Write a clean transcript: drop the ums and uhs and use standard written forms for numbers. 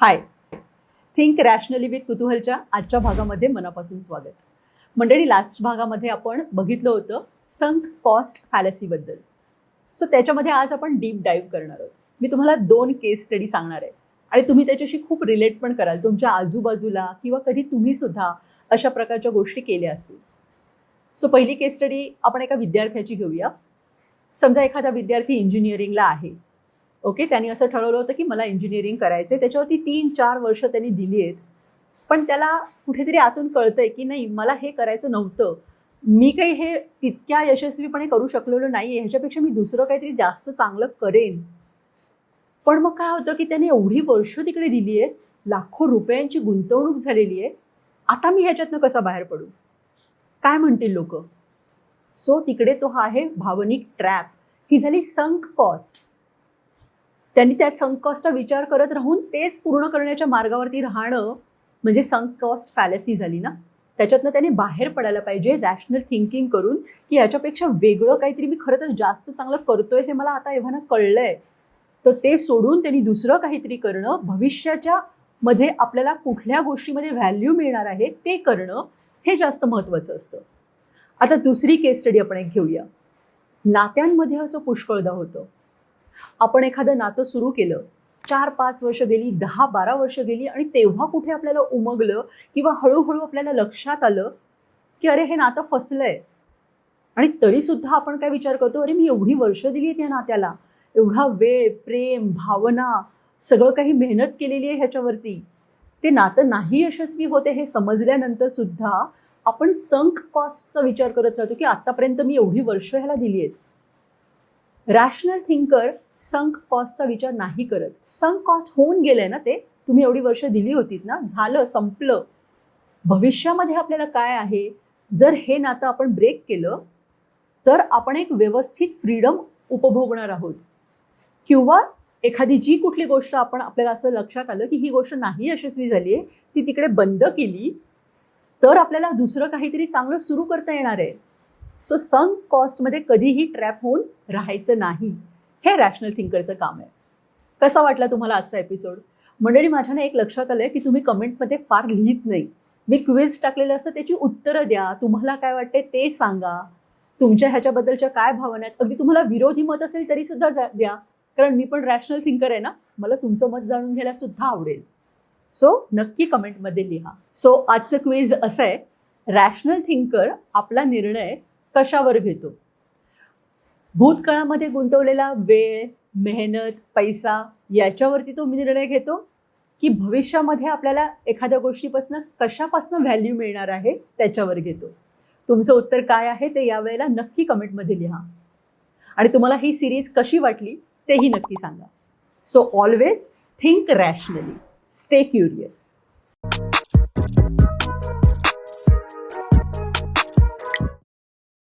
High, think rationally with कुतूहलच्या आजच्या भागामध्ये मनापासून स्वागत. मंडळी, लास्ट भागामध्ये आपण बघितलं होतं संक कॉस्ट फॅलसीबद्दल. सो त्याच्यामध्ये आज आपण डीप डाईव्ह करणार आहोत. मी तुम्हाला 2 केस स्टडी सांगणार आहे आणि तुम्ही त्याच्याशी खूप रिलेट पण कराल तुमच्या आजूबाजूला किंवा कधी तुम्ही सुद्धा अशा प्रकारच्या गोष्टी केल्या असतील. सो पहिली केस स्टडी आपण एका विद्यार्थ्याची घेऊया. समजा एखादा विद्यार्थी इंजिनिअरिंगला आहे. ओके, त्यांनी असं ठरवलं होतं की मला इंजिनिअरिंग करायचं आहे. त्याच्यावरती 3-4 वर्ष त्यांनी दिली आहेत, पण त्याला कुठेतरी आतून कळतंय की नाही, मला हे करायचं नव्हतं, मी काही हे तितक्या यशस्वीपणे करू शकलेलो नाही, ह्याच्यापेक्षा मी दुसरं काहीतरी जास्त चांगलं करेन. पण मग काय होतं की त्याने एवढी वर्ष तिकडे दिली आहेत, लाखो रुपयांची गुंतवणूक झालेली आहे, आता मी ह्याच्यातनं कसा बाहेर पडू, काय म्हणतील लोक. सो तिकडे तो हा आहे भावनिक ट्रॅप, ही झाली संक कॉस्ट. त्यांनी त्या संक कॉस्टचा विचार करत राहून तेच पूर्ण करण्याच्या मार्गावरती राहणं म्हणजे संक कॉस्ट फॅलसी झाली ना. त्याच्यातनं त्याने बाहेर पडायला पाहिजे रॅशनल थिंकिंग करून की याच्यापेक्षा वेगळं काहीतरी मी खरं तर जास्त चांगलं करतोय हे मला आता एव्हाना कळलंय. तर ते सोडून त्यांनी दुसरं काहीतरी करणं, भविष्याच्या मध्ये आपल्याला कुठल्या गोष्टीमध्ये व्हॅल्यू मिळणार आहे ते करणं हे जास्त महत्त्वाचं असतं. आता दुसरी केस स्टडी आपण एक घेऊया. नात्यांमध्ये असं पुष्कळदा होतं. आपण एखादं नातं सुरू केलं, 4-5 वर्ष गेली, 10-12 वर्ष गेली आणि तेव्हा कुठे आपल्याला उमगलं किंवा हळूहळू आपल्याला लक्षात आलं की अरे हे नातं फसलंय. आणि तरीसुद्धा आपण काय विचार करतो, अरे मी एवढी वर्ष दिली आहेत या नात्याला, एवढा वेळ, प्रेम, भावना, सगळं काही मेहनत केलेली आहे ह्याच्यावरती, ते नातं नाही यशस्वी होते हे समजल्यानंतर सुद्धा आपण संक कॉस्टचा विचार करत राहतो की आतापर्यंत मी एवढी वर्ष ह्याला दिली आहेत. रॅशनल थिंकर संक कॉस्टचा विचार नाही करत. संक कॉस्ट होऊन गेलंय ना, ते तुम्ही एवढी वर्ष दिली होतीत ना, झालं, संपलं. भविष्यामध्ये आपल्याला काय आहे, जर हे नातं आपण ब्रेक केलं तर आपण एक व्यवस्थित फ्रीडम उपभोगणार आहोत. किंवा एखादी जी कुठली गोष्ट आपल्याला असं लक्षात आलं की ही गोष्ट नाही यशस्वी झाली आहे, ती तिकडे बंद केली तर आपल्याला दुसरं काहीतरी चांगलं सुरू करता येणार आहे. सो संक कॉस्टमध्ये कधीही ट्रॅप होऊन राहायचं नाही, हे रॅशनल थिंकरचं काम आहे. कसा वाटला तुम्हाला आजचा एपिसोड? मंडळी, माझ्याने एक लक्षात आलं आहे की तुम्ही कमेंटमध्ये फार लिहित नाही. मी क्विज टाकलेलं असं त्याची उत्तरं द्या, तुम्हाला काय वाटते ते सांगा, तुमच्या ह्याच्याबद्दलच्या काय भावना आहेत. अगदी तुम्हाला विरोधी मत असेल तरीसुद्धा द्या, कारण मी पण रॅशनल थिंकर आहे ना, मला तुमचं मत जाणून घ्यायला सुद्धा आवडेल. सो नक्की कमेंटमध्ये लिहा. सो आजचं क्विज असं आहे, रॅशनल थिंकर आपला निर्णय कशावर घेतो? भूतकाळामध्ये गुंतवलेला वेळ, मेहनत, पैसा याच्यावरती तो निर्णय घेतो की भविष्यामध्ये आपल्याला एखाद्या गोष्टीपासून कशापासून व्हॅल्यू मिळणार आहे त्याच्यावर घेतो? तुमचं उत्तर काय आहे ते यावेळेला नक्की कमेंटमध्ये लिहा. आणि तुम्हाला ही सिरीज कशी वाटली तेही नक्की सांगा. So always think rationally, stay curious.